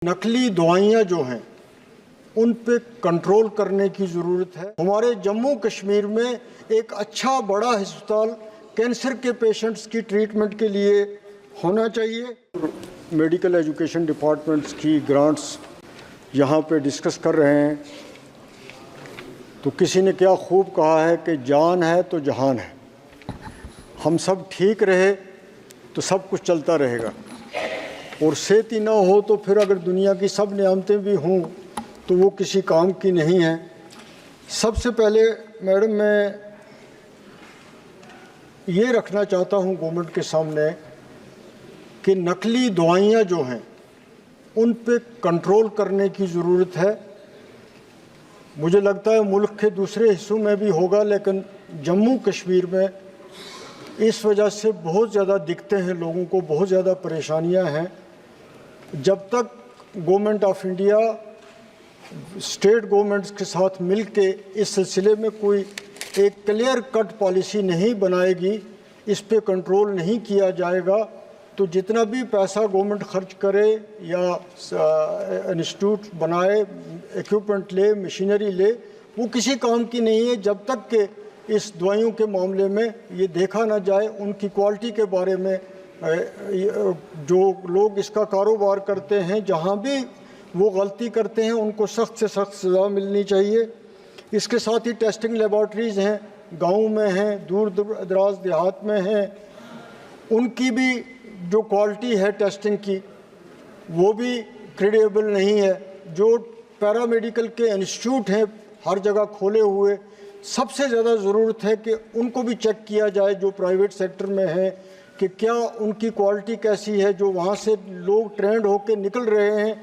नकली दवाइयाँ जो हैं उन पे कंट्रोल करने की ज़रूरत है। हमारे जम्मू कश्मीर में एक अच्छा बड़ा अस्पताल कैंसर के पेशेंट्स की ट्रीटमेंट के लिए होना चाहिए। मेडिकल एजुकेशन डिपार्टमेंट्स की ग्रांट्स यहाँ पे डिस्कस कर रहे हैं, तो किसी ने क्या खूब कहा है कि जान है तो जहान है। हम सब ठीक रहे तो सब कुछ चलता रहेगा, और सेहत ही ना हो तो फिर अगर दुनिया की सब नियामतें भी हों तो वो किसी काम की नहीं है। सबसे पहले मैडम मैं ये रखना चाहता हूँ गवर्नमेंट के सामने कि नकली दवाइयाँ जो हैं उन पे कंट्रोल करने की ज़रूरत है। मुझे लगता है मुल्क के दूसरे हिस्सों में भी होगा, लेकिन जम्मू कश्मीर में इस वजह से बहुत ज़्यादा दिक्कतें हैं, लोगों को बहुत ज़्यादा परेशानियां हैं। जब तक government of India state governments के साथ मिल के इस सिलसिले में कोई एक क्लियर कट पॉलिसी नहीं बनाएगी, इस पे कंट्रोल नहीं किया जाएगा, तो जितना भी पैसा गवर्नमेंट खर्च करे या इंस्टीट्यूट बनाए, इक्विपमेंट ले, मशीनरी ले, वो किसी काम की नहीं है जब तक कि इस दवाइयों के मामले में ये देखा ना जाए, उनकी क्वालिटी के बारे में। जो लोग इसका कारोबार करते हैं, जहाँ भी वो गलती करते हैं उनको सख्त से सख्त सज़ा मिलनी चाहिए। इसके साथ ही टेस्टिंग लेबॉर्ट्रीज़ हैं, गाँव में हैं, दूर दराज देहात में हैं, उनकी भी जो क्वालिटी है टेस्टिंग की वो भी क्रेडिबल नहीं है। जो पैरामेडिकल के इंस्टीट्यूट हैं हर जगह खोले हुए, सबसे ज़्यादा ज़रूरत है कि उनको भी चेक किया जाए जो प्राइवेट सेक्टर में है, कि क्या उनकी क्वालिटी कैसी है। जो वहाँ से लोग ट्रेंड होकर निकल रहे हैं,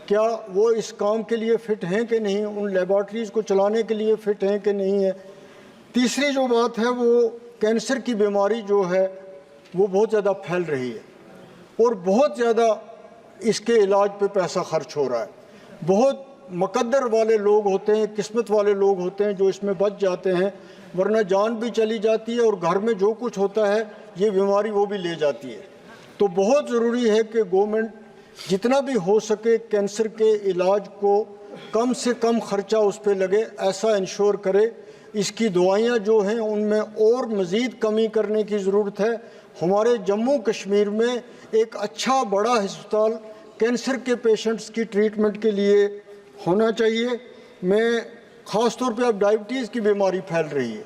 क्या वो इस काम के लिए फ़िट हैं कि नहीं, उन लेबॉर्ट्रीज़ को चलाने के लिए फ़िट हैं कि नहीं है। तीसरी जो बात है वो कैंसर की बीमारी जो है वो बहुत ज़्यादा फैल रही है, और बहुत ज़्यादा इसके इलाज पे पैसा खर्च हो रहा है। बहुत मुकद्दर वाले लोग होते हैं, किस्मत वाले लोग होते हैं जो इसमें बच जाते हैं, वरना जान भी चली जाती है और घर में जो कुछ होता है ये बीमारी वो भी ले जाती है। तो बहुत ज़रूरी है कि गवर्नमेंट जितना भी हो सके कैंसर के इलाज को कम से कम ख़र्चा उस पर लगे, ऐसा इंश्योर करे। इसकी दवाइयाँ जो हैं उनमें और मज़ीद कमी करने की ज़रूरत है। हमारे जम्मू कश्मीर में एक अच्छा बड़ा अस्पताल कैंसर के पेशेंट्स की ट्रीटमेंट के लिए होना चाहिए। मैं ख़ास तौर पे अब डायबिटीज़ की बीमारी फैल रही है,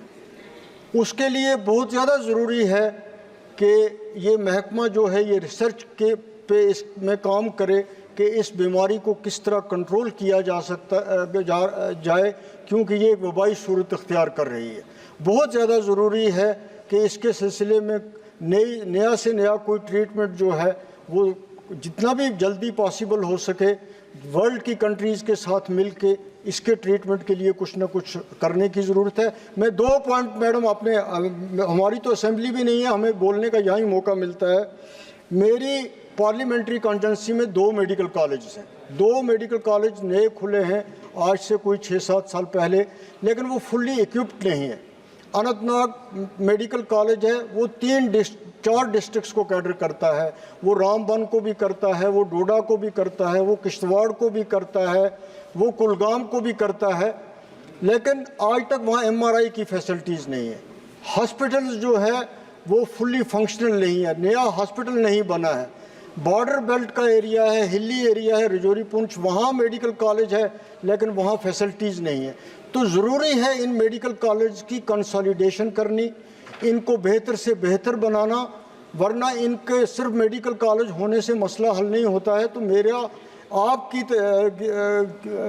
उसके लिए बहुत ज़्यादा ज़रूरी है कि ये महकमा जो है ये रिसर्च के पे इसमें काम करे कि इस बीमारी को किस तरह कंट्रोल किया जा सकता जाए, क्योंकि ये एक वबाई सूरत अख्तियार कर रही है। बहुत ज़्यादा ज़रूरी है कि इसके सिलसिले में नया से नया कोई ट्रीटमेंट जो है वो जितना भी जल्दी पॉसिबल हो सके वर्ल्ड की कंट्रीज़ के साथ मिल के इसके ट्रीटमेंट के लिए कुछ ना कुछ करने की ज़रूरत है। मैं 2 पॉइंट मैडम, आपने हमारी तो असेंबली भी नहीं है, हमें बोलने का यहाँ ही मौका मिलता है। मेरी पार्लियामेंट्री कॉन्स्टिट्यूंसी में 2 मेडिकल कॉलेज हैं, 2 मेडिकल कॉलेज नए खुले हैं आज से कोई 6-7 साल पहले, लेकिन वो फुल्ली इक्विप्ड नहीं है। अनंतनाग मेडिकल कॉलेज है, वो 4 डिस्ट्रिक्ट्स को कैटर करता है, वो रामबन को भी करता है, वो डोडा को भी करता है, वो किश्तवाड़ को भी करता है, वो कुलगाम को भी करता है, लेकिन आज तक वहाँ MRI की फैसिलिटीज़ नहीं है। हॉस्पिटल्स जो है वो फुल्ली फंक्शनल नहीं है, नया हॉस्पिटल नहीं बना है। बॉर्डर बेल्ट का एरिया है, हिली एरिया है, रजौरी पुंछ, वहाँ मेडिकल कॉलेज है लेकिन वहाँ फैसिलिटीज़ नहीं है। तो ज़रूरी है इन मेडिकल कॉलेज की कंसोलिडेशन करनी, इनको बेहतर से बेहतर बनाना, वरना इनके सिर्फ मेडिकल कॉलेज होने से मसला हल नहीं होता है। तो मेरा आपकी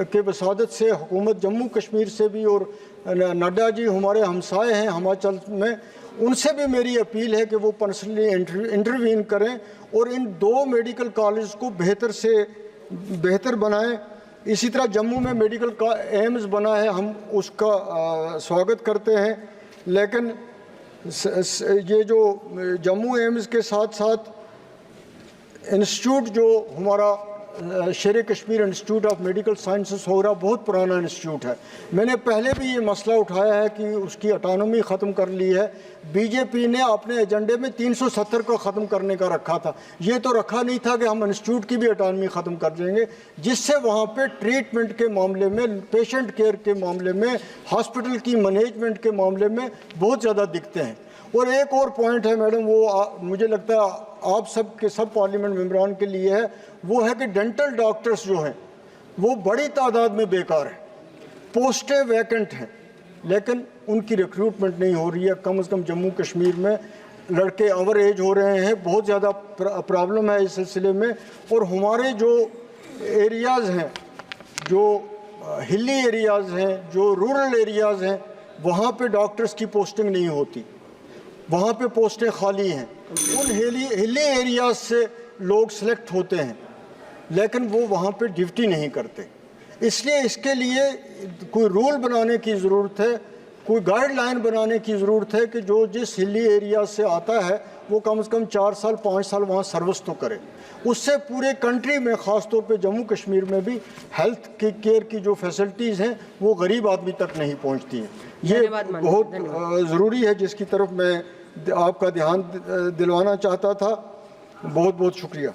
के वसादत से हुकूमत जम्मू कश्मीर से भी, और नड्डा जी हमारे हमसाए हैं हिमाचल में, उनसे भी मेरी अपील है कि वो पर्सनली इंटरवीन करें और इन 2 मेडिकल कॉलेज को बेहतर से बेहतर बनाएं। इसी तरह जम्मू में मेडिकल का एम्स बना है, हम उसका स्वागत करते हैं, लेकिन ये जो जम्मू एम्स के साथ साथ इंस्टीट्यूट जो हमारा Sher Kashmir institute of medical sciences होगरा बहुत पुराना इंस्टीट्यूट है। मैंने पहले भी ये मसला उठाया है कि उसकी ऑटोनॉमी ख़त्म कर ली है। बीजेपी ने अपने एजेंडे में 370 को ख़त्म करने का रखा था। ये तो रखा नहीं था कि हम इंस्टीट्यूट की भी ऑटोनॉमी ख़त्म कर देंगे, जिससे वहाँ पे ट्रीटमेंट के मामले में, पेशेंट केयर के मामले में, हॉस्पिटल की मैनेजमेंट के मामले में बहुत ज़्यादा दिक्कतें हैं। और एक और पॉइंट है मैडम, वो मुझे लगता है आप सब के सब पार्लियामेंट मेंबरान के लिए है, वो है कि डेंटल डॉक्टर्स जो हैं वो बड़ी तादाद में बेकार हैं, पोस्टें वैकेंट हैं, लेकिन उनकी रिक्रूटमेंट नहीं हो रही है। कम से कम जम्मू कश्मीर में लड़के ओवर एज हो रहे हैं, बहुत ज़्यादा प्रॉब्लम है इस सिलसिले में। और हमारे जो एरियाज़ हैं, जो हिली एरियाज़ हैं, जो रूरल एरियाज़ हैं, वहाँ पे डॉक्टर्स की पोस्टिंग नहीं होती, वहाँ पे पोस्टें खाली हैं। उन हिली एरियाज से लोग सेलेक्ट होते हैं, लेकिन वो वहाँ पे ड्यूटी नहीं करते। इसलिए इसके लिए कोई रूल बनाने की ज़रूरत है, कोई गाइडलाइन बनाने की ज़रूरत है कि जो जिस हिली एरिया से आता है वो कम से कम 4 साल 5 साल वहाँ सर्विस तो करे। उससे पूरे कंट्री में, ख़ास तौर पे जम्मू कश्मीर में भी हेल्थ की केयर की जो फैसिलिटीज़ हैं वो गरीब आदमी तक नहीं पहुँचती हैं। ये बहुत ज़रूरी है, जिसकी तरफ मैं आपका ध्यान दिलवाना चाहता था। बहुत बहुत शुक्रिया।